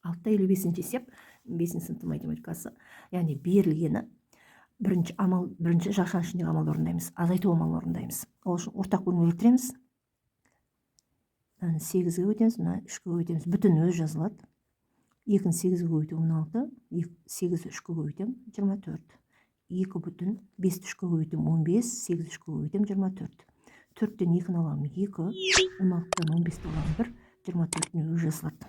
6-55 есеп 5 сыныптың математикасы. Яғни берілгені бірінші жақшаның ішіндегі амалды орындаймыз, азайту амалын орындаймыз. Ол үшін ортақ бөлімге келтіреміз. 8-ге көбейтеміз, мына 3-ге көбейтеміз. Бүтін өз жазылады. 2-ні 8-ге көбейту 16, 8-ді 3-ге көбейтем 24. 2 бүтін 5-ті 3-ге көбейтем 15, 8-ді 3-ге көбейтем 24. 4-тен 2-ні аламын 2, 16-тан 15-ті аламын 1, 24-тің өз жазылады.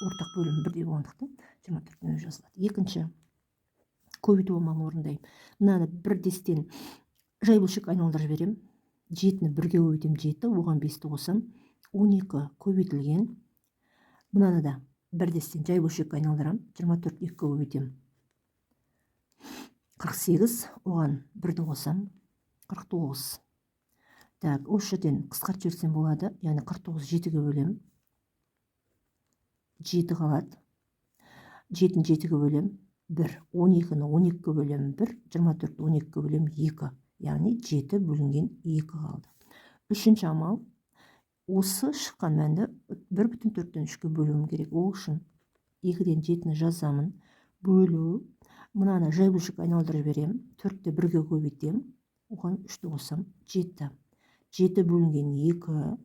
Ортақ бөлім бірдей болғандықтан 24-тің өз жазылады. Екінші көбейту амалын орындаймын. Мынаны 1-тен жай бөлшек айналдырып жіберем. 7-ні 1-ге көбейтем 7, оған 5-ті қосам. 12 көбейтілген. Мынаны да 1-тен жай бөлшек айналдырам. 24 2-ге көбейтем 48, оған 1-ді қосам. 49. Так, осы жерден қысқартып жіберсем болады. Яғни 49 7-ге бөлем. 7 қалады. 7-ні 7-ге бөлем 1, 12-ні 12-ге бөлем 1, 24-ті 12-ге бөлем 2. Яғни 7 бөлінген 2 қалды. Үшінші амал. Осы шыққан мәнді 1,4-тен 3-ге бөлуім керек. Ол үшін 2-ден 7-ні жазамын. Бөлу. Мынаны жай бөлшек айналдырып жіберем. 4-ті 1-ге көбейтем. Оған 3-ті қосам. 7. 7 бөлінген 2.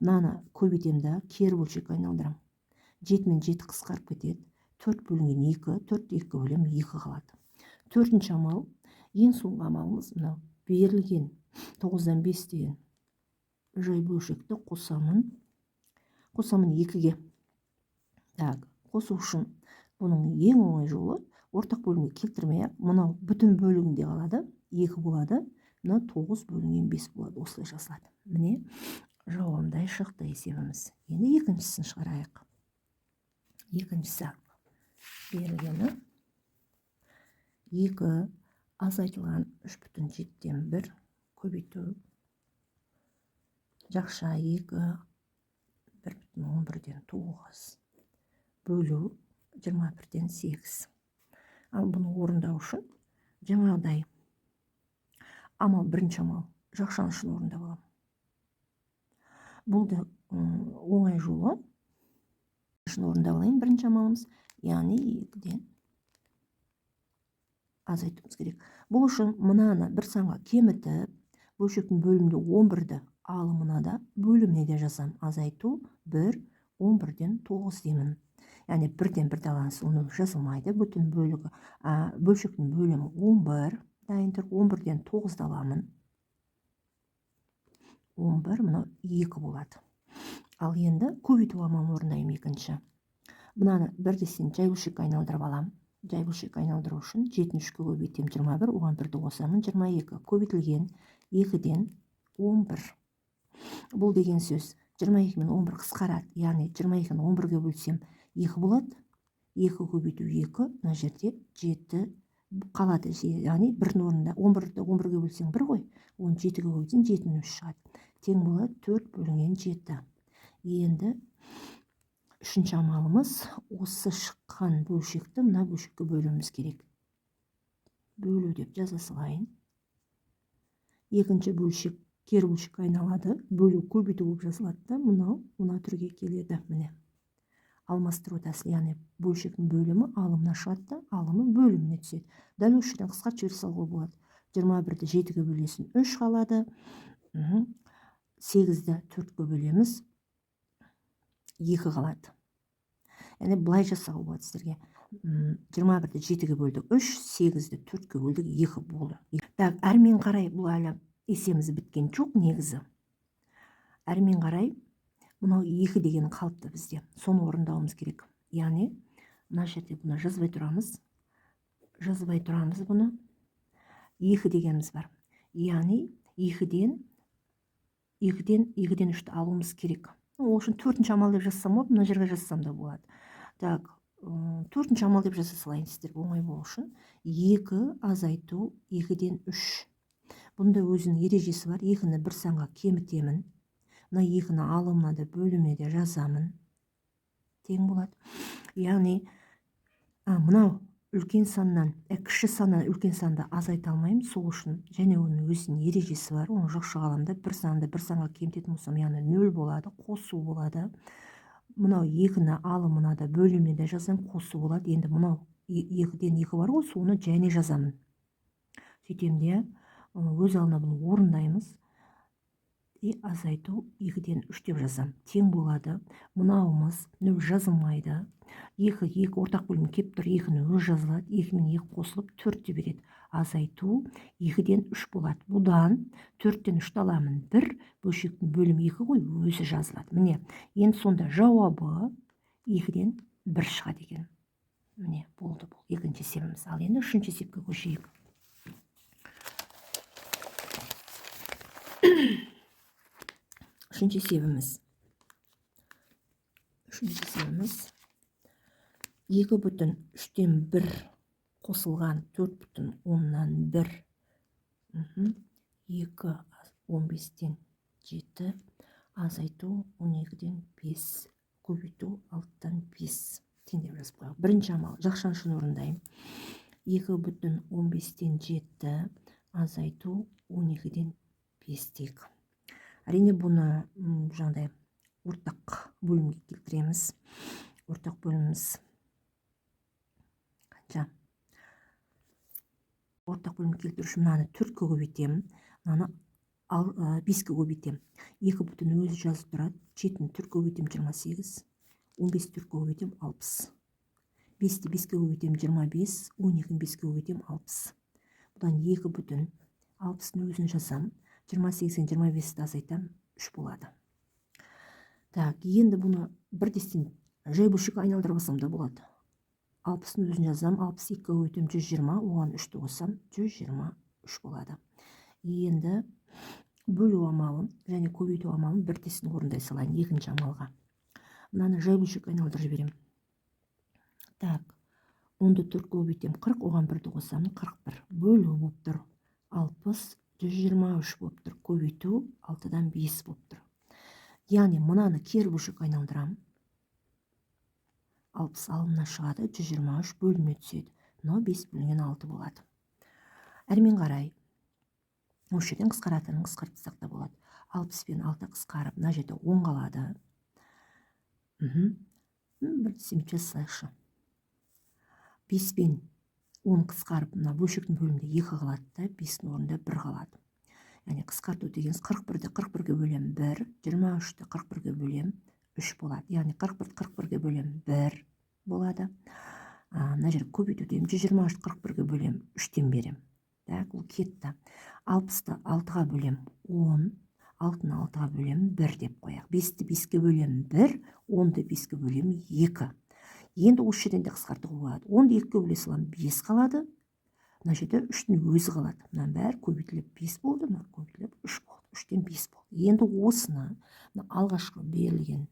Мынаны көбейтем да кері бөлшек айналдырам. 7 мен 7 қысқарып кетеді. 4 бөлінген 2, 4 2-ге бөлем 2 қалады. Төртінші амал. Ең соңғы амалымыз мынау. Берілген 9-дан 5 деген жай бөлшекті қосамын. Қосамын 2-ге. Так, қосу үшін бұның ең оңай жолы ортақ бөлімге келтірмей-ақ, мынау бүтін бөлігінде қалады, 2 болады. Мына 9 бөлінген 5 болады. Осылай жазылады. Міне жауабымдай шықты есебіміз. Енді екіншісін шығарайық. Екіншісі берілгені 2 азайтылған 3,7-тен 1 көбейту жақша 2 1,11-ден 9 бөлу 21-ден 8. Ал бұны орындау үшін жаңағыдай амал, бірінші амал жақшаның үшін орындап аламын. Бұл да оңай жолы. Үшін орындап алайын бірінші амалымыз, яғни 2-ден азайтуымыз керек. Бұл үшін мынаны бір санға кемітіп, бөлшектің бөлімінде 11-ді алымына да бөліміне де жазам. Азайту 1, 11-ден 9 деймін. Яғни 1-ден 1-ді алаңыз, оны жазылмайды. Бүтін бөлігі, бөлшектің бөлімі 11, дайын тұр. 11-ден 9-ды аламын. 11, мынау 2 болады. Ал енді көбейту амалын орындаймын екінші. Мынаны 1-ден жай бөлшекке айналдырып алам. Жай бөлшек айналдыру үшін 7-ні 3-ге көбейтем 21, оған 1-ді қосамын 22. Көбейтілген 2-ден 11. Бұл деген сөз 22 мен 11 қысқарады. Яғни 22-ні 11-ге бөлсем 2 болады. 2 көбейту 2, мына жерде 7 қалады. Яғни 1-дің орнында 11-ді 11-ге бөлсең 1 ғой. Оны 7-ге көбейтсең 7-ні 3 шығады. Тең болады 4 бөлінген 7. Енді үшінші амалымыз осы шыққан бөлшекті мына бөлшекке бөлуіміз керек. Бөлу деп жаза салайын. Екінші бөлшек кері бөлшекке айналады. Бөлу көбейту болып жазылады да, мына түрге келеді. Міне. Алмастыру тәсілі, яғни бөлшектің бөлімі алымына шығады да, алымы бөліміне түседі. Дәл осы жерден қысқартып жібере салуға болады. 21-ді 7-ге бөлесін 3 қалады. 8-ді 4-ге бөлеміз 2 қалады. Яғни былай жасауға болады сіздерге. 21-ді 7-ге бөлдік 3, 8-ді 4-ге бөлдік 2 болды. Так, әрмен қарай бұл әлі есеміз біткен жоқ негізі. Әрмен қарай мынау 2 деген қалыпты бізде. Соны орындауымыз керек. Яғни мына жерде бұны жазбай тұрамыз. Бұны 2 дегеніміз бар. Яғни 2-ден 3-ті алуымыз керек. Ол үшін 4-ші амал деп жазсам болады, мына жерге жазсам да болады. Так, 4-ші амал деп жаза салайын сіздер оңай болу үшін. 2 азайту 2-ден 3. Бұнда өзінің ережесі бар. 2-ні бір санға кемітемін. Мына 2-ні алымына да бөліміне де жазамын. Тең болады. Яғни мынау үлкен саннан, кіші саннан үлкен санды азайта алмаймын. Сол үшін және оның өзінің ережесі бар. Оны жақша ғаламда бір санды бір санға кемітетін болсам, яғни 0 болады, қосу болады. мынау 2-ні алымына да бөліміне де жазсам қосу болады. Енді мынау 2-ден 2 бар ғой, соны және жазамын. Сөйтем де өз алдына бұны орындаймыз. Азайту 2-ден 3 деп жазам. Тең болады. Мынауымыз нөл жазылмайды. 2 ортақ бөлім кеп тұр, 2-ні өз жазылады. 2 мен 2 қосылып 4 деп береді. Азайту 2-ден 3 болады. Бұдан 4-тен 3 аламын. 1 бөлшектің бөлім 2 ғой, өзі жазылады. Міне, енді сонда жауабы 2-ден 1 шығады екен. Міне, болды бұл екінші есебіміз. Ал енді үшінші есепке көшейік. Үшінші есебіміз 2/3-тен 1 қосылған 4/10-1. 2 15-тен 7 азайту 12-ден 5 көбейту 6-дан 5 теңдеп жазып қояйық. Бірінші амал жақшаншыны орындаймын. 2/15-тен 7 азайту 12-ден 5 дейік. Әрине бұны жаңағыдай ортақ бөлімге келтіреміз. Ортақ бөліміміз қанша? Ортақ бөлім келтіру үшін мынаны 4-ке көбейтемін, мынаны 5-ке көбейтемін. 2 бүтін өзі жазып тұрады. 7-ні 4-ке көбейтемін 28, 15-ті 4-ке көбейтемін 60. 5-ті 5-ке көбейтемін 25, 12-ні 5-ке көбейтемін 60. Бұдан 2 бүтін 60-ны өзін жазам. 28-ден 25-ті азайтам 3 болады. Так, енді бұны бірдестен жай бөлшекке айналдырып алсам да болады. 60-ны өзін жазам, 62-ке көбейтем 120, оған 3-ті қоссам 123 болады. Енді бөлу амалын және көбейту амалын бірдестен орындай салайын екінші амалға. Мынаны жай бөлшекке айналдырып жіберем. Так, 10-ды 4-ке көбейтем 40, оған 1-ді қоссам 41. Бөлу болып тұр 60, 123 болып тұр. Көбейту 6-дан 5 болып тұр. Яғни мынаны кері бөлшекке айналдырам. 60 алымнан шығады, 123 бөліне түседі. Мынау 5 бөлінген 6 болады. Әрмен қарай осы жерден қысқаратынын қысқартсақ та болады. 60 пен 6 қысқарып, мына жерде 10 қалады. Бір десем жасайықшы. 5 пен 10 қысқарып, мына бөлшектің бөлімінде 2 қалады да, 5-дің орнында 1 қалады. Яғни қысқарту дегеніз 41-ді 41-ге бөлем 1, 23-ді 41-ге бөлем 3 болады. Яғни 41-ді 41-ге бөлем 1 болады. Мына жер көбейту деймін. 123-ді 41-ге бөлем 3-тен берем. Так, бұл кетті. 60-ды 6-ға бөлем 10, 6-ны 6-ға бөлем 1 деп қояқ. 5-ті 5-ге бөлем 1, 10-ды 5-ге бөлем 2. Енді осы жерден де қысқартуға болады. 10-ды 2-ге бөле салам 5 қалады. Мына жерде 3-тің өзі қалады. Мына бәрі көбейтіліп 5 болды, мына көбейтіліп 3 болды. 3-тен 5 болды. Енді осыны алғашқы берілген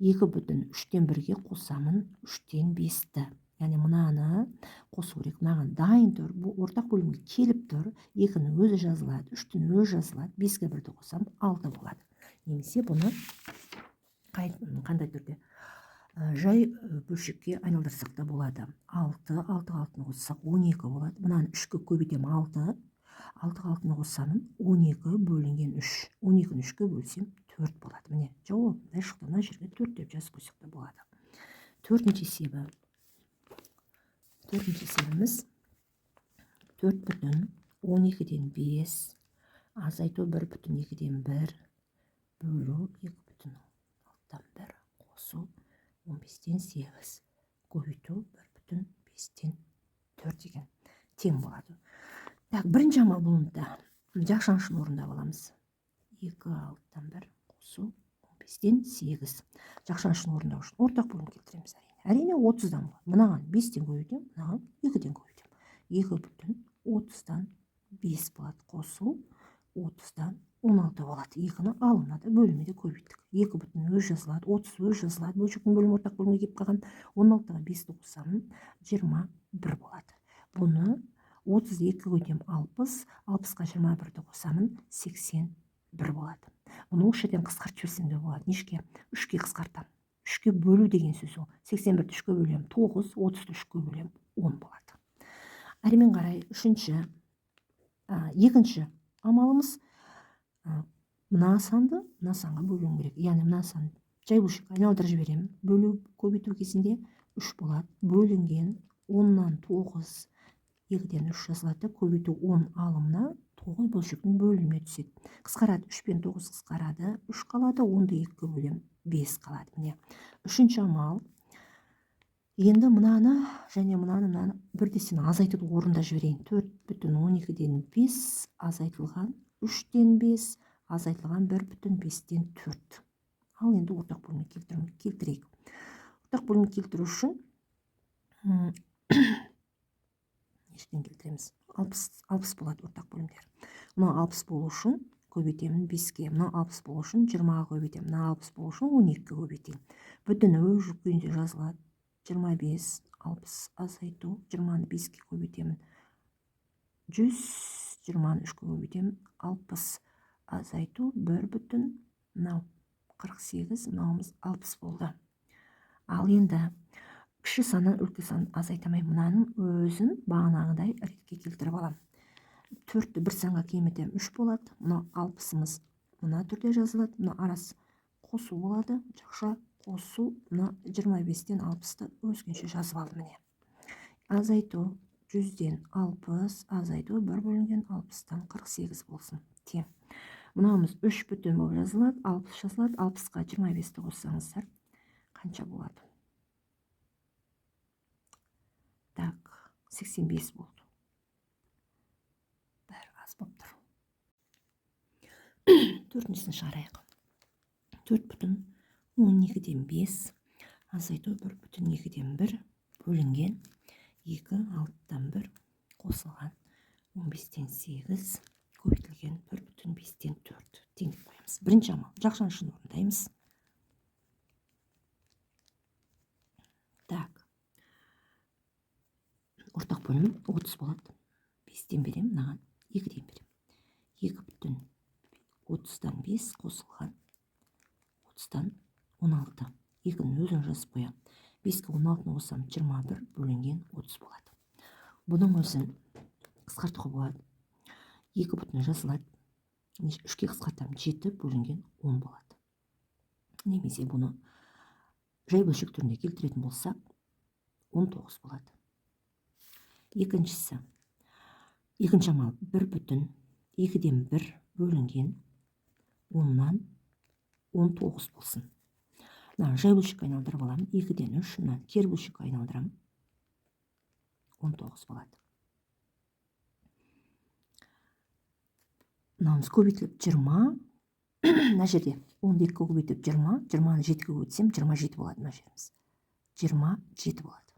2/3-тен 1-ге қосамын 3-тен 5-ті. Яғни мынаны қосу керек. Мынаған дайын тұр. Бұл ортақ бөлімге келіп тұр. 2-ні өзі жазылады, 3-тің өзі жазылады. 5-ге 1-ді қосам 6 болады. Немесе бұны қандай түрде жай бөлшекке айналдырсақ та болады. 6-ға 6-ны қоссақ 12 болады. Мынаны 3-ке көбейтем 6, 6-ға 6-ны қосамын 12 бөлінген 3. 12-ні 3-ке бөлсем 4 болады. Міне, жауап мындай шықты. Мына жерге 4 деп жазып қойсақ та болады. Төртінші есебіміз 4/12-ден 5 азайту 1/2-ден 1 бөлу 2/6-дан 1 қосу 15-тен 8 көбейту 1/5-тен 4 деген тең болады. Так, бірінші амал болуында жақшаншыны орындап аламыз. 2/6-дан 1 қосу 15-тен 8. Жақшаншыны орындау үшін ортақ бөлім келтіреміз. Әрине 30-дан болады. Мынаған 5-тен көбейтем, мынаған 2-ден көбейтем. 2/30-дан 5 болады. Қосу 30-дан 16 болады. 2-ні алымына да бөліміне де көбейттік. 2 бүтін өз жазылады, 30 өз жазылады. Бөлшектің бөлім ортақ бөлімге келіп қалған 16-ға 5-ті қосамын 21 болады. Бұны 32-ге көтем 60, 60-ға 21-ді қосамын 81 болады. Бұны осы жерден қысқартып жіберсем де болады. Нешке? 3-ке қысқартам. 3-ке бөлу деген сөз ол. 81-ді 3-ке бөлем 9, 30-ді 3-ке бөлем 10 болады. Әрмен қарай екінші амалымыз мына санды мына санға бөлуім керек. Яғни мына сан жай бөлшек айналдырып жіберемін. Бөлу көбейту кезінде 3 болады. Бөлінген 10-нан 9 2-ден 3 жазылады. Көбейту 10 алымына 9 бөлшектің бөліміне түседі. Қысқарады, 3 пен 9 қысқарады, 3 қалады, 10-ды 2 бөлем, 5 қалады. Міне. Үшінші амал. Енді мынаны және мынаны бірдесін азайтуды орында жіберейін. 4,12-ден 5 азайтылған 3-ден 5 азайтылған 1,5-ден 4. Ал енді ортақ бөлімге келтірейік. Ортақ бөлімге келтіру үшін нештен келтіреміз? 60 болады ортақ бөлімдер. Мына 60 болу үшін көбейтемін 5-ке. Мына 60 болу үшін 20-ға көбейтемін. Мына 60 болу үшін 12-ге көбейтейін. Бүтіні өз күйінде жазылады. 25, 60 азайту, 20-ны 5-ке көбейтемін. 100, 20-ны 3-ке көбейтемін. 60 азайту, 1,48, мынауымыз 60 болды. Ал енді кіші саннан үлкен сан азайтамай, мынаның өзін бағанағыдай ретке келтіріп алам. 4-ті бір санға кемітем 3 болады. Мына 60-ымыз мына түрде жазылады. Мына арасы қосу болады. Жақша қосу, мына 25-тен 60-ты өзгенше жазып алды. Міне. Азайту 100-ден 60, азайту 1 бөлінген 60-тан 48 болсын. Тең. Мынауымыз 3 бүтін болып жазылады, 60 жазылады. 60-қа 25-ті қоссаңыздар қанша болады? Так, 85 болды. Бәрі аз болып тұр. Төртіншісін шығарайық. 4,12-ден 5 азайту 1,2-ден 1 бөлінген 2, 6-тан 1 қосылған 15-тен 8 көбейтілген 1,5-тен 4 теңдеп қоямыз. Бірінші амал жақшаны үшін орындаймыз. Так. Ортақ бөлім 30 болады. 5-тен берем, мынаған 2-ден берем. 2,30-дан 5 қосылған 30-тан 16. 2-ні өзін жазып қоям. 5-ке 16-ны қосам 21 бөлінген 30 болады. Бұның өзін қысқартуға болады. 2 бүтін жазылады. 3-ке қысқартам 7 бөлінген 10 болады. Немесе бұны жай бөлшек түрінде келтіретін болсақ 19 болады. Екінші амал 1 бүтін 2-ден 1 бөлінген 10-нан 19 болсын. Жай бөлшекке айналдырып аламын. 2-ден 3, кер бөлшекке айналдырам. 19 болады. Мынауымыз көбейтіліп 20. Мына жерде 12-ке көбейтіп 20, 20-ны 7-ке көбейтсем 27 болады мына жеріміз. 27 болады.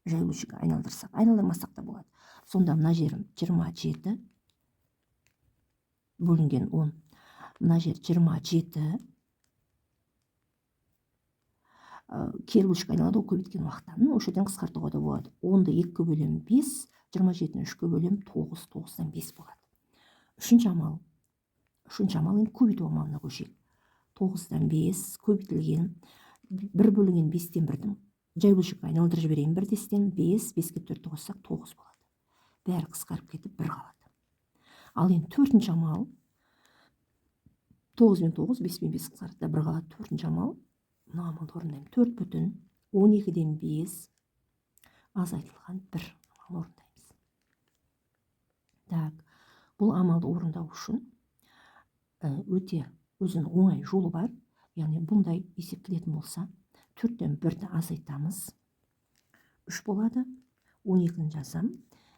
Жай бөлшекке айналдырсақ, айналдырмасақ та болады. Сонда мына жерім 27 бөлінген 10. Мына жер 27 кер бөлшекке айналады, көбейткен уақытта. Осы жерден қысқартуға да болады. 10-ды 2-ке бөлем 5, 27-ні 3-ке бөлем 9, 9-дан 5 болады. Үшінші амал енді көбейту амалына көшейік. 9-дан 5 көбейтілген 1 бөлінген 5-тен 1-дің жай бөлшекке айналдырып жіберейін. 1-ден 5, 5-ке 4-ті қоссақ 9 болады. Бәрі қысқарып кетіп 1 қалады. Ал енді төртінші амал 9 мен 9, 5 мен 5 қысқарады да 1 қалады. Төртінші амал, мына амалды орындаймын. 4,12-ден 5 азайтылған 1 амал орындаймыз. Так, бұл амалды орындау үшін өте өзінің оңай жолы бар. Яғни бұндай есептелетін болса 4-тен 1-ді азайтамыз. 3 болады. 12-ні жазам.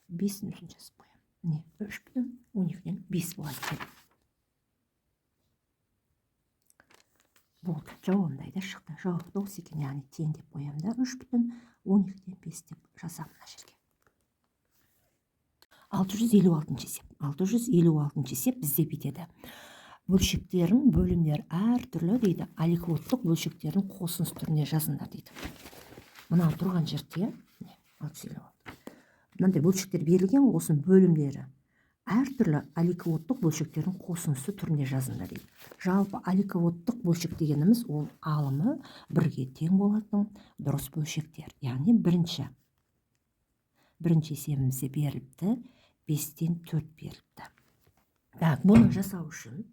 5-ні өзін жазып қоям. Міне 3,12-ден 5 болады. Болды. Жауабымдай да шықты. Жауап 9 екен, яғни тең деп қоям да 3,12-ден 5 деп жазам мына жерге. 656 есеп. 656 есеп бізде бетеді. Бөлшектерін бөлімдер әр түрлі дейді. Аликвоттық бөлшектерін қосыныс түрінде жазыңдар дейді. Мына тұрған жерде мынандай бөлшектер берілген, осының бөлімдері әр түрлі аликвоттық бөлшектерін қосынысы түрінде жазыңдар дейді. Жалпы аликвоттық бөлшек дегеніміз ол алымы 1-ге тең болатын дұрыс бөлшектер. Яғни бірінші есебімізде беріліпті, 5-тен 4 беріліпті. Так, бұны жасау үшін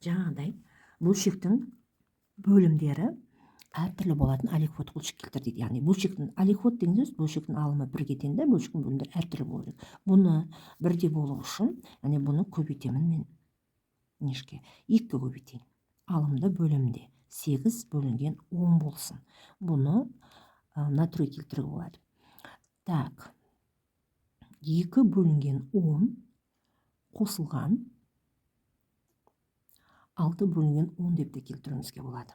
жаңағыдай бөлшектің бөлімдері әртүрлі болатын аликвот бөлшек келтір дейді. Яғни бөлшектің аликвот деген сөз бөлшектің алымы бірге тең да бөлшектің бөлімдері әртүрлі болу керек. Бұны бірде болу үшін, яғни бұны көбейтемін мен нешке 2 көбейтейін. Алымды бөлімде 8 бөлінген 10 болсын. Бұны мына түрге келтіруге болады. Так, 2 бөлінген 10 қосылған 6 бөлінген 10 деп те келтіруімізге болады.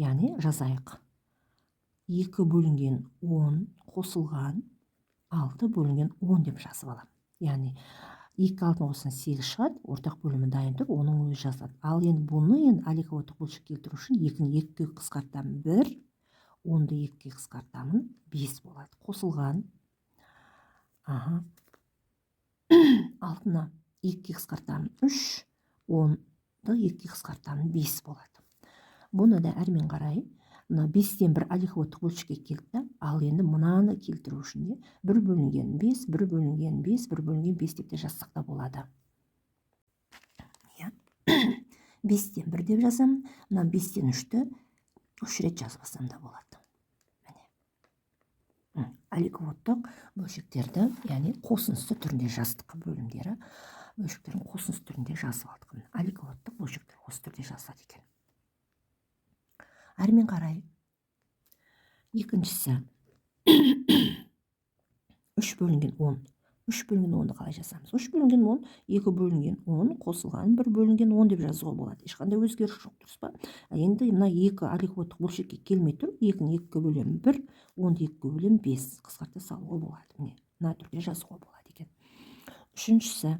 Яғни жазайық. 2 бөлінген 10 қосылған 6 бөлінген 10 деп жазып алам. Яғни 2 6 қосылған 8 шығады, ортақ бөлімі дайын тұр, оның өзі жазылады. Ал енді бұны аликвоттық бөлшек келтіру үшін 2-ні 2-ге қысқартамын 1, 10-ды 2-ге қысқартамын 5 болады. Қосылған 6-ны 2-ге қысқартамын 3, 10-ды 2-ге қысқартамын 5 болады. Бұны да әрмен қарай, мына 5-тен бір аликвоттық бөлшекке келді, ал енді мынаны келтіру үшін де 1 бөлінген 5, 1 бөлінген 5, 1 бөлінген 5 деп те жазсақ та болады. 5-тен 1 деп жазамын, мына 5-тен 3-ті 3 рет жазып алсам да болады. Аликвоттық бөлшектерді, яғни қосындысы түрінде жаздық, бөлімдері бөлшектерін қосындысы түрінде жазып алдық. Аликвоттық бөлшектер осы түрде жазылады екен. Әрмен қарай, екіншісі 3 бөлінген 10. 3 бөлінген 10-ды қалай жазамыз? 3 бөлінген 10, 2 бөлінген 10 қосылған 1 бөлінген 10 деп жазуға болады. Ешқандай өзгеріс жоқ, дұрыс па? Енді мына 2 аликвоттық бөлшекке келмей тұр. 2-ні 2-ге бөлем 1, 10-ды 2-ге бөлем 5. Қысқарта салуға болады. Мына түрде жазуға болады екен. Үшіншісі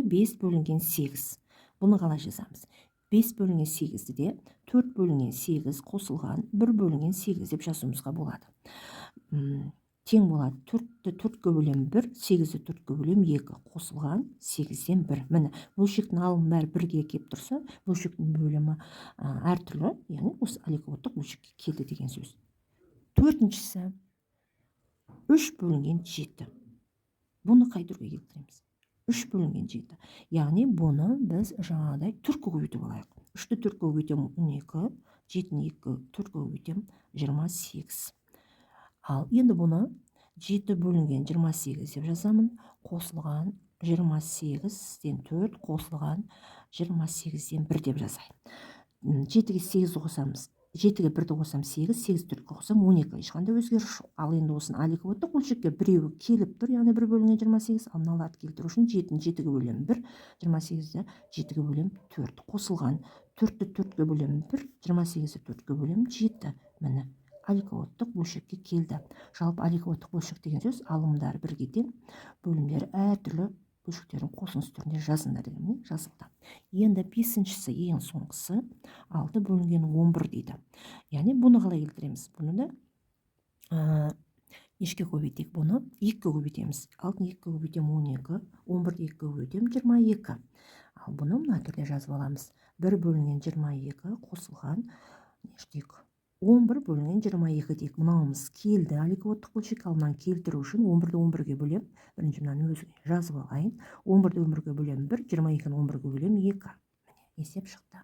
5 бөлінген 8. Бұны қалай жазамыз? 5 бөлінген 8-ді де 4 бөлінген 8 қосылған 1 бөлінген 8 деп жазуымызға болады. Тең болады. 4-ті 4-ге бөлем 1, 8-ді 4-ге бөлем 2 қосылған 8-ден 1. Міне, бөлшектің алымы бәрі бірге келіп тұрса, бөлшектің бөлімі әртүрлі, яғни осы аликвоттық бөлшекке келді деген сөз. Төртіншісі 3 бөлінген 7. Бұны қай түрге келтіреміз? 3 бөлінген 7. Яғни бұны біз жаңағыдай 4-ге көбейтіп алайық. 3-ті 4-ге көбейтем 12, 7-ні 2-ге 4-ге көбейтем 28. Ал енді бұны 7 бөлінген 28 деп жазамын. Қосылған 28-ден 4 қосылған 28-ден 1 деп жазайын. 7-ге 8 қосамыз. 7-ге 1-ді қосам 8, 8 4-ге қосам 12. Ешқандай өзгеріс жоқ. Ал енді осыны аликвоттық бөлшекке біреуі келіп тұр, яғни 1 бөлінген 28, ал мыналарды келтіру үшін 7-ні 7-ге бөлем 1, 28-ді 7-ге бөлем 4. Қосылған 4-ті 4-ге бөлем 1, 28-ді 4-ге бөлем 7. Міне, аликвоттық бөлшекке келді. Жалпы аликвоттық бөлшек деген сөз алымдары бірге тең, бөлімдері әртүрлі бөлшектердің қосындысы түрінде жазыңдар дегенмен жазылды. Енді 5-шісі ең соңғысы 6 бөлінген 11 дейді. Яғни бұны қалай келтіреміз? Бұны да нешке көбейтейік? Бұны 2-ге көбейтеміз. 6-ны 2-ге көбейтем 12, 11-ді 2-ге көбейтем 22. Ал бұны мына түрде жазып аламыз. 1 бөлінген 22 қосылған нештейік? 11 бөлінген 22 дейік. Мынауымыз келді аликвоттық бөлшек, ал мынаны келтіру үшін 11-ді 11-ге бөлем. Бірінші мынаны өзіне жазып алайын. 11-ді 11-ге бөлем 1, 22-ні 11-ге бөлем 2. Міне, есеп шықты.